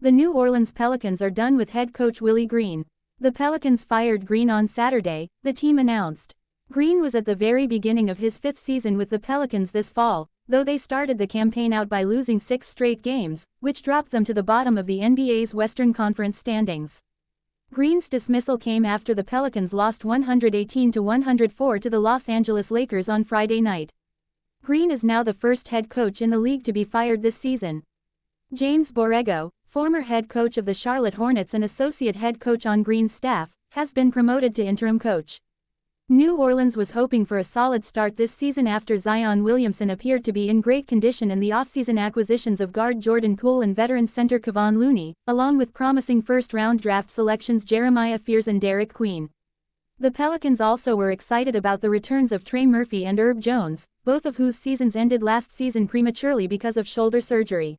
The New Orleans Pelicans are done with head coach Willie Green. The Pelicans fired Green on Saturday, the team announced. Green was at the very beginning of his fifth season with the Pelicans this fall, though they started the campaign out by losing 6 straight games, which dropped them to the bottom of the NBA's Western Conference standings. Green's dismissal came after the Pelicans lost 118-104 to the Los Angeles Lakers on Friday night. Green is now the first head coach in the league to be fired this season. James Borrego, former head coach of the Charlotte Hornets and associate head coach on Green's staff, has been promoted to interim coach. New Orleans was hoping for a solid start this season after Zion Williamson appeared to be in great condition in the offseason acquisitions of guard Jordan Poole and veteran center Kevon Looney, along with promising first-round draft selections Jeremiah Fears and Derek Queen. The Pelicans also were excited about the returns of Trey Murphy and Herb Jones, both of whose seasons ended last season prematurely because of shoulder surgery.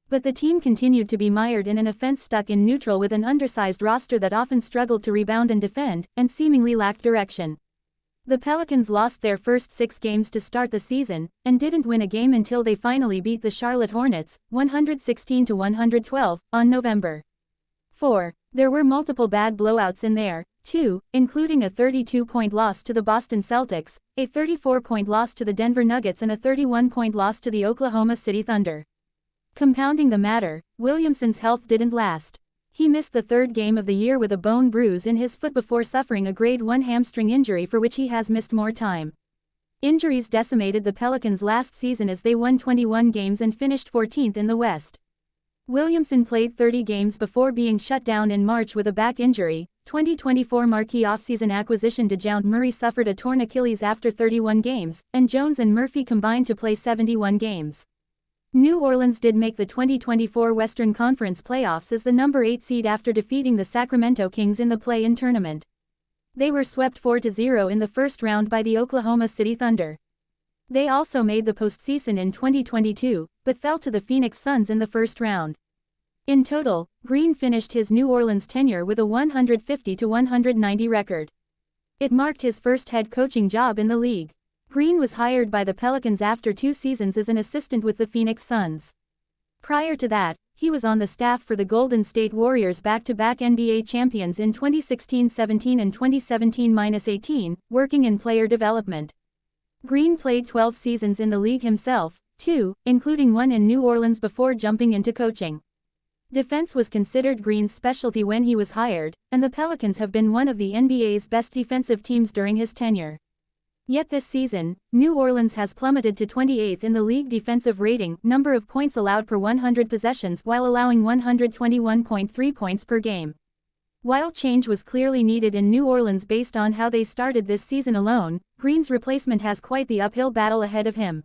But the team continued to be mired in an offense stuck in neutral with an undersized roster that often struggled to rebound and defend, and seemingly lacked direction. The Pelicans lost their first 6 games to start the season, and didn't win a game until they finally beat the Charlotte Hornets, 116-112, on November 4. There were multiple bad blowouts in there, too, including a 32-point loss to the Boston Celtics, a 34-point loss to the Denver Nuggets and a 31-point loss to the Oklahoma City Thunder. Compounding the matter, Williamson's health didn't last. He missed the 3rd game of the year with a bone bruise in his foot before suffering a grade 1 hamstring injury for which he has missed more time. Injuries decimated the Pelicans last season as they won 21 games and finished 14th in the West. Williamson played 30 games before being shut down in March with a back injury. 2024 marquee offseason acquisition DeJounte Murray suffered a torn Achilles after 31 games, and Jones and Murphy combined to play 71 games. New Orleans did make the 2024 Western Conference playoffs as the number 8 seed after defeating the Sacramento Kings in the play-in tournament. They were swept 4-0 in the first round by the Oklahoma City Thunder. They also made the postseason in 2022, but fell to the Phoenix Suns in the first round. In total, Green finished his New Orleans tenure with a 150-190 record. It marked his first head coaching job in the league. Green was hired by the Pelicans after 2 seasons as an assistant with the Phoenix Suns. Prior to that, he was on the staff for the Golden State Warriors back-to-back NBA champions in 2016-17 and 2017-18, working in player development. Green played 12 seasons in the league himself, too, including one in New Orleans before jumping into coaching. Defense was considered Green's specialty when he was hired, and the Pelicans have been one of the NBA's best defensive teams during his tenure. Yet this season, New Orleans has plummeted to 28th in the league defensive rating, number of points allowed per 100 possessions, while allowing 121.3 points per game. While change was clearly needed in New Orleans based on how they started this season alone, Green's replacement has quite the uphill battle ahead of him.